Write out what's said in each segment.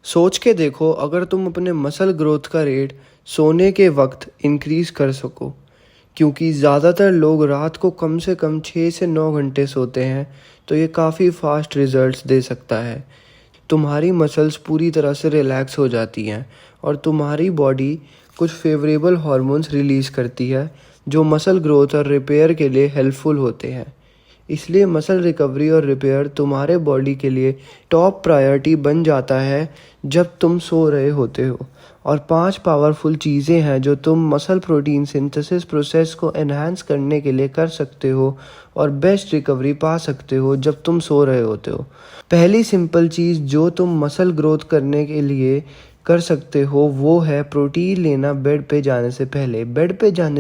सोच के देखो, अगर तुम अपने मसल ग्रोथ का रेट सोने के वक्त इंक्रीज़ कर सको, क्योंकि ज़्यादातर लोग रात को कम से कम 6 से 9 घंटे सोते हैं, तो ये काफ़ी फास्ट रिजल्ट्स दे सकता है। तुम्हारी मसल्स पूरी तरह से रिलैक्स हो जाती हैं और तुम्हारी बॉडी कुछ फेवरेबल हार्मोन्स रिलीज़ करती है जो मसल ग्रोथ और रिपेयर के लिए हेल्पफुल होते हैं। इसलिए मसल रिकवरी और रिपेयर तुम्हारे बॉडी के लिए टॉप प्रायोरिटी बन जाता है जब तुम सो रहे होते हो। और 5 पावरफुल चीज़ें हैं जो तुम मसल प्रोटीन सिंथेसिस प्रोसेस को एनहांस करने के लिए कर सकते हो और बेस्ट रिकवरी पा सकते हो जब तुम सो रहे होते हो। पहली सिंपल चीज़ जो तुम मसल ग्रोथ करने के लिए कर सकते हो वो है प्रोटीन लेना। बेड पे जाने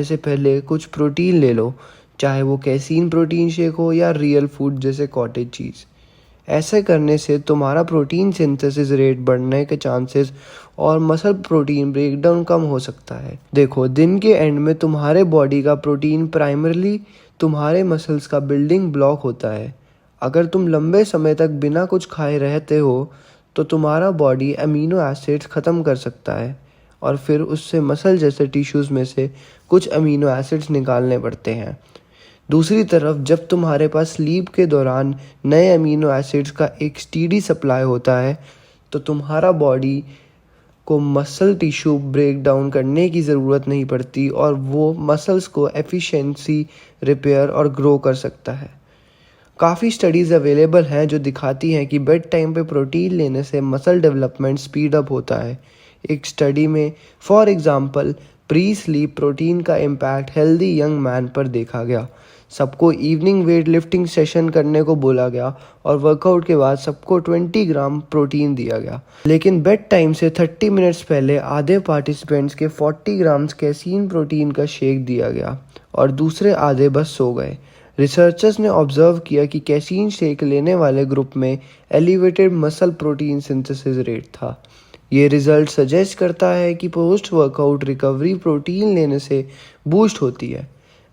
से पहले कुछ प्रोटीन ले लो, चाहे वो कैसीन प्रोटीन शेक हो या रियल फूड जैसे कॉटेज चीज़। ऐसे करने से तुम्हारा प्रोटीन सिंथेसिस रेट बढ़ने के चांसेस और मसल प्रोटीन ब्रेकडाउन कम हो सकता है। देखो, दिन के एंड में तुम्हारे बॉडी का प्रोटीन प्राइमरली तुम्हारे मसल्स का बिल्डिंग ब्लॉक होता है। अगर तुम लंबे समय तक बिना कुछ खाए रहते हो तो तुम्हारा बॉडी अमीनो एसिड्स ख़त्म कर सकता है और फिर उससे मसल जैसे टिश्यूज़ में से कुछ अमीनो एसिड्स निकालने पड़ते हैं। दूसरी तरफ जब तुम्हारे पास स्लीप के दौरान नए अमीनो एसिड्स का एक स्टीडी सप्लाई होता है तो तुम्हारा बॉडी को मसल टिश्यू ब्रेक डाउन करने की ज़रूरत नहीं पड़ती और वो मसल्स को एफिशिएंसी रिपेयर और ग्रो कर सकता है। काफ़ी स्टडीज़ अवेलेबल हैं जो दिखाती हैं कि बेड टाइम पे प्रोटीन लेने से मसल डेवलपमेंट स्पीड अप होता है। एक स्टडी में for example pre sleep protein का इम्पैक्ट हेल्दी यंग मैन पर देखा गया। सबको इवनिंग वेट लिफ्टिंग सेशन करने को बोला गया और वर्कआउट के बाद सबको 20 ग्राम प्रोटीन दिया गया, लेकिन बेड टाइम से 30 मिनट्स पहले आधे पार्टिसिपेंट्स के 40 ग्राम्स कैसीन प्रोटीन का शेक दिया गया और दूसरे आधे बस सो गए। रिसर्चर्स ने ऑब्जर्व किया कि कैसीन शेक लेने वाले ग्रुप में elevated muscle protein synthesis rate था। ये रिजल्ट सजेस्ट करता है कि पोस्ट वर्कआउट रिकवरी प्रोटीन लेने से बूस्ट होती है।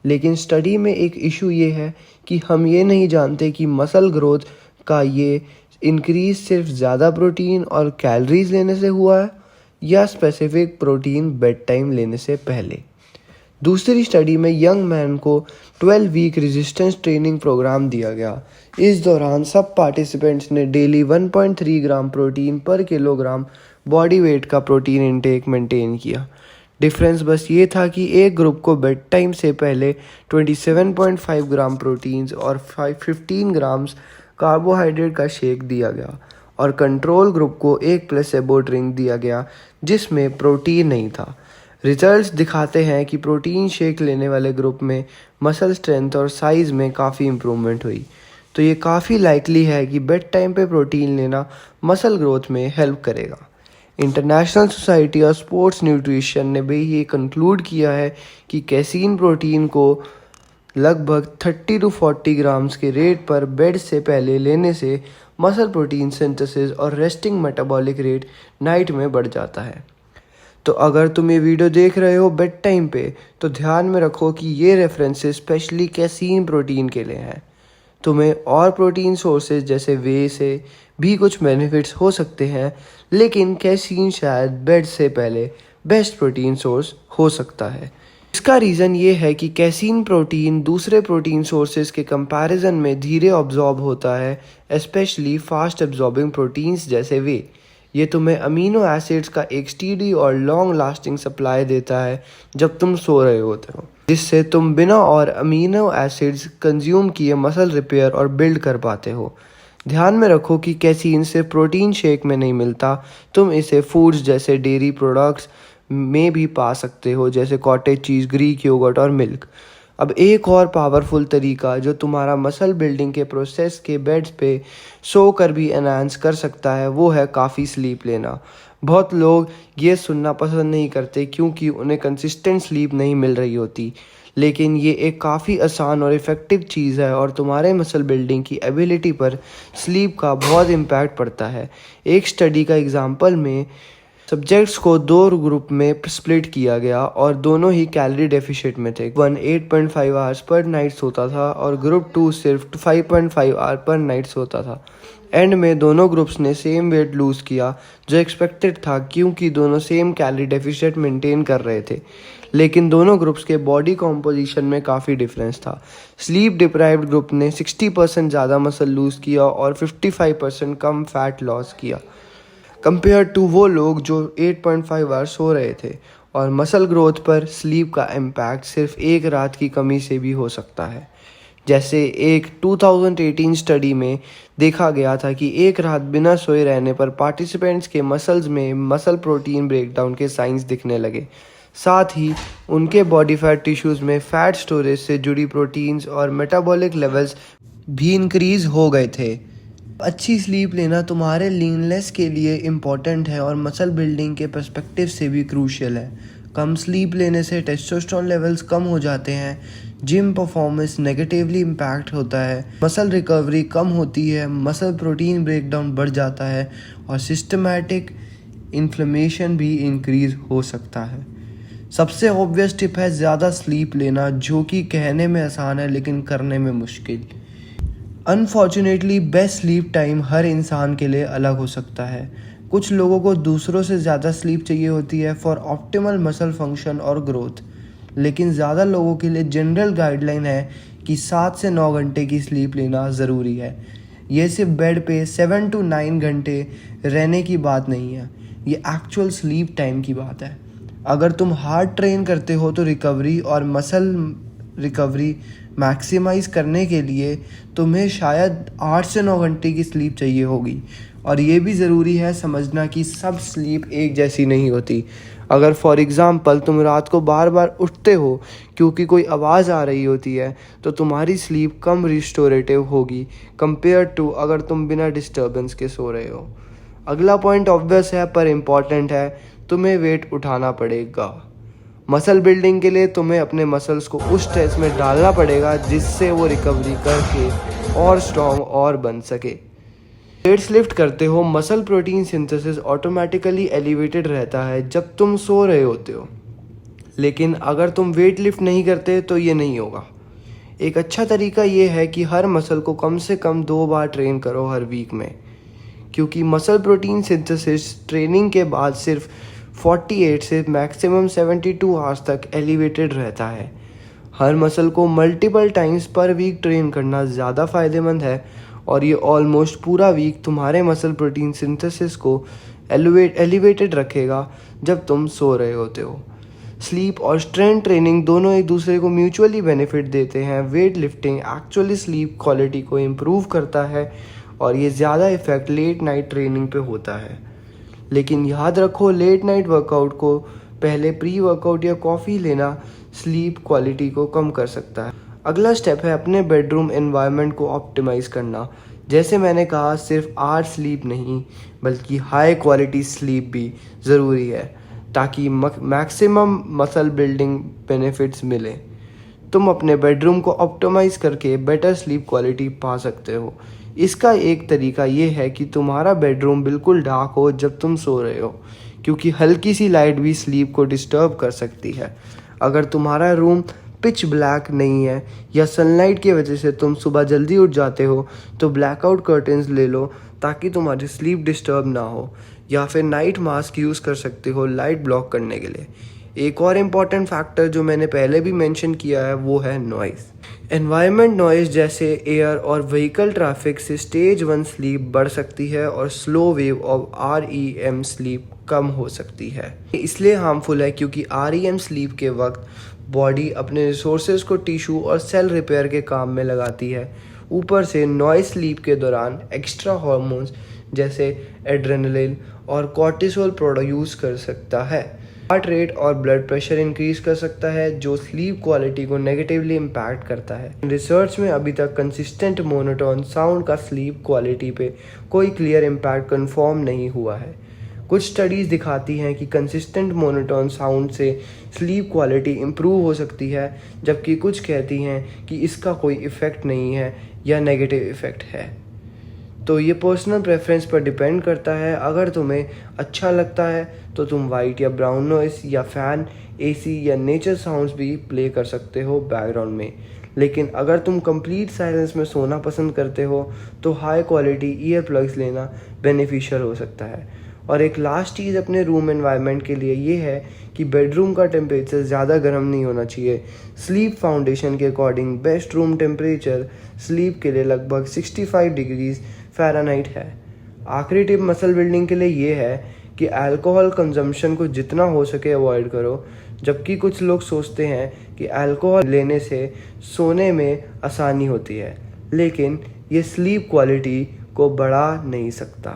लेकिन स्टडी में एक इशू ये है कि हम ये नहीं जानते कि मसल ग्रोथ का ये इंक्रीज सिर्फ ज़्यादा प्रोटीन और कैलोरीज लेने से हुआ है या स्पेसिफिक प्रोटीन बेड टाइम लेने से पहले। दूसरी स्टडी में यंग मैन को 12 वीक रेजिस्टेंस ट्रेनिंग प्रोग्राम दिया गया। इस दौरान सब पार्टिसिपेंट्स ने डेली 1.3 ग्राम प्रोटीन पर किलोग्राम बॉडी वेट का प्रोटीन इंटेक मेंटेन किया। डिफरेंस बस ये था कि एक ग्रुप को बेड टाइम से पहले 27.5 ग्राम प्रोटीन्स और 15 ग्राम्स कार्बोहाइड्रेट का शेक दिया गया और कंट्रोल ग्रुप को एक प्लेसेबो ड्रिंक दिया गया जिसमें प्रोटीन नहीं था। रिजल्ट्स दिखाते हैं कि प्रोटीन शेक लेने वाले ग्रुप में मसल स्ट्रेंथ और साइज़ में काफ़ी इम्प्रूवमेंट हुई। तो ये काफ़ी लाइकली है कि बेड टाइम पे प्रोटीन लेना मसल ग्रोथ में हेल्प करेगा। International society of sports nutrition ने भी ये कंक्लूड किया है कि कैसीन प्रोटीन को लगभग 30 to 40 ग्राम्स के रेट पर बेड से पहले लेने से मसल प्रोटीन सिंथेसिस और रेस्टिंग मेटाबॉलिक रेट नाइट में बढ़ जाता है। तो अगर तुम ये वीडियो देख रहे हो बेड टाइम पे तो ध्यान में रखो कि ये रेफरेंसेस स्पेशली कैसीन प्रोटीन के लिए हैं। तुम्हें और प्रोटीन सोर्सेज जैसे वे से भी कुछ बेनिफिट्स हो सकते हैं, लेकिन कैसीन शायद बेड से पहले बेस्ट प्रोटीन सोर्स हो सकता है। इसका रीज़न ये है कि कैसीन प्रोटीन दूसरे प्रोटीन सोर्सेज के कंपैरिजन में धीरे ऑब्जॉर्ब होता है, स्पेशली फास्ट एब्जॉर्बिंग प्रोटीन्स जैसे वे। ये तुम्हें अमीनो एसिड्स का एक स्टीडी और लॉन्ग लास्टिंग सप्लाई देता है जब तुम सो रहे होते हो, जिससे तुम बिना और अमीनो एसिड्स कंज्यूम किए मसल रिपेयर और बिल्ड कर पाते हो। ध्यान में रखो कि कैसीन सिर्फ प्रोटीन शेक में नहीं मिलता, तुम इसे फूड्स जैसे डेयरी प्रोडक्ट्स में भी पा सकते हो, जैसे कॉटेज चीज़, ग्रीक योगर्ट और मिल्क। अब एक और पावरफुल तरीका जो तुम्हारा मसल बिल्डिंग के प्रोसेस के बेड्स पे सो कर भी एनहांस कर सकता है वो है काफ़ी स्लीप लेना। बहुत लोग ये सुनना पसंद नहीं करते क्योंकि उन्हें कंसिस्टेंट स्लीप नहीं मिल रही होती, लेकिन ये एक काफ़ी आसान और इफ़ेक्टिव चीज़ है और तुम्हारे मसल बिल्डिंग की एबिलिटी पर स्लीप का बहुत इम्पैक्ट पड़ता है। एक स्टडी का एग्जाम्पल में सब्जेक्ट्स को 2 ग्रुप में स्प्लिट किया गया और दोनों ही कैलोरी डेफिशिएंट में थे। 1 8.5 आवर्स पर नाइट सोता था और ग्रुप 2 सिर्फ 5.5 आवर पर नाइट सोता था। एंड में दोनों ग्रुप्स ने सेम वेट लूज़ किया जो एक्सपेक्टेड था, क्योंकि दोनों सेम कैलोरी डेफिसिट मेंटेन कर रहे थे। लेकिन दोनों ग्रुप्स के बॉडी कॉम्पोजिशन में काफ़ी डिफरेंस था। स्लीप डिप्राइव्ड ग्रुप ने 60% ज़्यादा मसल लूज़ किया और 55% कम फैट लॉस किया कंपेयर टू वो लोग जो 8.5 आवर्स सो रहे थे। और मसल ग्रोथ पर स्लीप का इम्पैक्ट सिर्फ एक रात की कमी से भी हो सकता है। जैसे एक 2018 स्टडी में देखा गया था कि एक रात बिना सोए रहने पर पार्टिसिपेंट्स के मसल्स में मसल प्रोटीन ब्रेकडाउन के साइंस दिखने लगे। साथ ही उनके बॉडी फैट टिश्यूज़ में फैट स्टोरेज से जुड़ी प्रोटीन्स और मेटाबॉलिक लेवल्स भी इंक्रीज हो गए थे। अच्छी स्लीप लेना तुम्हारे लीननेस के लिए इम्पॉर्टेंट है और मसल बिल्डिंग के पर्सपेक्टिव से भी क्रूशियल है। कम स्लीप लेने से टेस्टोस्टेरोन लेवल्स कम हो जाते हैं, जिम परफॉर्मेंस नेगेटिवली इम्पैक्ट होता है, मसल रिकवरी कम होती है, मसल प्रोटीन ब्रेकडाउन बढ़ जाता है और सिस्टमैटिक इन्फ्लेमेशन भी इंक्रीज हो सकता है। सबसे ऑब्वियस टिप है ज़्यादा स्लीप लेना, जो कि कहने में आसान है लेकिन करने में मुश्किल। अनफॉर्चुनेटली बेस्ट स्लीप टाइम हर इंसान के लिए अलग हो सकता है। कुछ लोगों को दूसरों से ज़्यादा स्लीप चाहिए होती है फॉर ऑप्टिमल मसल फंक्शन और ग्रोथ, लेकिन ज़्यादा लोगों के लिए जनरल गाइडलाइन है कि 7 से 9 घंटे की स्लीप लेना ज़रूरी है। ये सिर्फ बेड पे 7 to 9 घंटे रहने की बात नहीं है, ये एक्चुअल स्लीप टाइम की बात है। अगर तुम हार्ड ट्रेन करते हो तो रिकवरी और मसल रिकवरी मैक्सिमाइज करने के लिए तुम्हें शायद 8 से 9 घंटे की स्लीप चाहिए होगी। और ये भी ज़रूरी है समझना कि सब स्लीप एक जैसी नहीं होती। अगर फॉर एग्ज़ाम्पल तुम रात को बार बार उठते हो क्योंकि कोई आवाज़ आ रही होती है, तो तुम्हारी स्लीप कम रिस्टोरेटिव होगी कंपेयर टू अगर तुम बिना डिस्टर्बेंस के सो रहे हो। अगला पॉइंट ऑब्वियस है पर इम्पॉर्टेंट है, तुम्हें वेट उठाना पड़ेगा। मसल बिल्डिंग के लिए तुम्हें अपने मसल्स को उस स्ट्रेस में डालना पड़ेगा जिससे वो रिकवरी करके और स्ट्रॉन्ग और बन सके। वेट्स लिफ्ट करते हो, muscle protein synthesis automatically elevated रहता है जब तुम सो रहे होते हो, लेकिन अगर तुम वेट लिफ्ट नहीं करते तो ये नहीं होगा। एक अच्छा तरीका ये है कि हर मसल को कम से कम 2 बार ट्रेन करो हर वीक में, क्योंकि मसल प्रोटीन सिंथेसिस ट्रेनिंग के बाद सिर्फ 48 से मैक्सिमम 72 आवर्स तक एलिवेटेड रहता है। हर मसल को मल्टीपल टाइम्स पर वीक ट्रेन करना ज़्यादा फ़ायदेमंद है और ये ऑलमोस्ट पूरा वीक तुम्हारे मसल प्रोटीन सिंथेसिस को एलिवेटेड रखेगा जब तुम सो रहे होते हो। स्लीप और स्ट्रेंथ ट्रेनिंग दोनों एक दूसरे को म्यूचुअली बेनिफिट देते हैं। Weight lifting actually sleep quality को इम्प्रूव करता है और ये ज़्यादा इफेक्ट लेट नाइट ट्रेनिंग पे होता है। लेकिन याद रखो, लेट नाइट वर्कआउट को पहले प्री वर्कआउट या कॉफ़ी लेना स्लीप क्वालिटी को कम कर सकता है। अगला स्टेप है अपने बेडरूम एनवायरनमेंट को ऑप्टिमाइज़ करना। जैसे मैंने कहा, सिर्फ आर स्लीप नहीं बल्कि हाई क्वालिटी स्लीप भी ज़रूरी है ताकि मैक्सिमम मसल बिल्डिंग बेनिफिट्स मिले। तुम अपने बेडरूम को ऑप्टिमाइज़ करके बेटर स्लीप क्वालिटी पा सकते हो। इसका एक तरीका ये है कि तुम्हारा बेडरूम बिल्कुल डार्क हो जब तुम सो रहे हो, क्योंकि हल्की सी लाइट भी स्लीप को डिस्टर्ब कर सकती है। अगर तुम्हारा रूम पिच ब्लैक नहीं है या सनलाइट की वजह से तुम सुबह जल्दी उठ जाते हो, तो ब्लैकआउट कर्टन्स ले लो ताकि तुम्हारी स्लीप डिस्टर्ब ना हो, या फिर नाइट मास्क यूज़ कर सकते हो लाइट ब्लॉक करने के लिए। एक और इम्पॉर्टेंट फैक्टर जो मैंने पहले भी मेंशन किया है वो है नॉइज़। एनवायरनमेंट नॉइज़ जैसे एयर और व्हीकल ट्रैफिक से स्टेज 1 स्लीप बढ़ सकती है और slow wave of REM sleep कम हो सकती है। इसलिए हार्मफुल है क्योंकि REM स्लीप के वक्त बॉडी अपने रिसोर्सेज को टिश्यू और सेल रिपेयर के काम में लगाती है। ऊपर से नॉइज़ स्लीप के दौरान एक्स्ट्रा हार्मोन्स जैसे एड्रेनलिन और कॉर्टिसोल प्रोड्यूस कर सकता है। हार्ट रेट और ब्लड प्रेशर इंक्रीज कर सकता है जो स्लीप क्वालिटी को नेगेटिवली इम्पैक्ट करता है। रिसर्च में अभी तक कंसिस्टेंट मोनोटोन साउंड का स्लीप क्वालिटी पे कोई क्लियर इम्पैक्ट कंफर्म नहीं हुआ है। कुछ स्टडीज़ दिखाती हैं कि कंसिस्टेंट मोनोटोन साउंड से स्लीप क्वालिटी इम्प्रूव हो सकती है, जबकि कुछ कहती हैं कि इसका कोई इफ़ेक्ट नहीं है या नेगेटिव इफ़ेक्ट है। तो ये पर्सनल प्रेफरेंस पर डिपेंड करता है। अगर तुम्हें अच्छा लगता है तो तुम वाइट या ब्राउन नॉइस या फ़ैन, AC या नेचर साउंड्स भी प्ले कर सकते हो बैकग्राउंड में, लेकिन अगर तुम कंप्लीट साइलेंस में सोना पसंद करते हो तो हाई क्वालिटी ईयर प्लग्स लेना बेनिफिशियल हो सकता है। और एक लास्ट चीज़ अपने रूम एनवायरनमेंट के लिए ये है कि बेडरूम का टेम्परेचर ज़्यादा गर्म नहीं होना चाहिए। स्लीप फाउंडेशन के according best room temperature sleep के लिए लगभग 65 डिग्रीज फ़ारेनहाइट है। आखिरी टिप मसल बिल्डिंग के लिए ये है कि अल्कोहल कंजम्पशन को जितना हो सके अवॉइड करो। जबकि कुछ लोग सोचते हैं कि अल्कोहल लेने से सोने में आसानी होती है, लेकिन ये स्लीप क्वालिटी को बढ़ा नहीं सकता।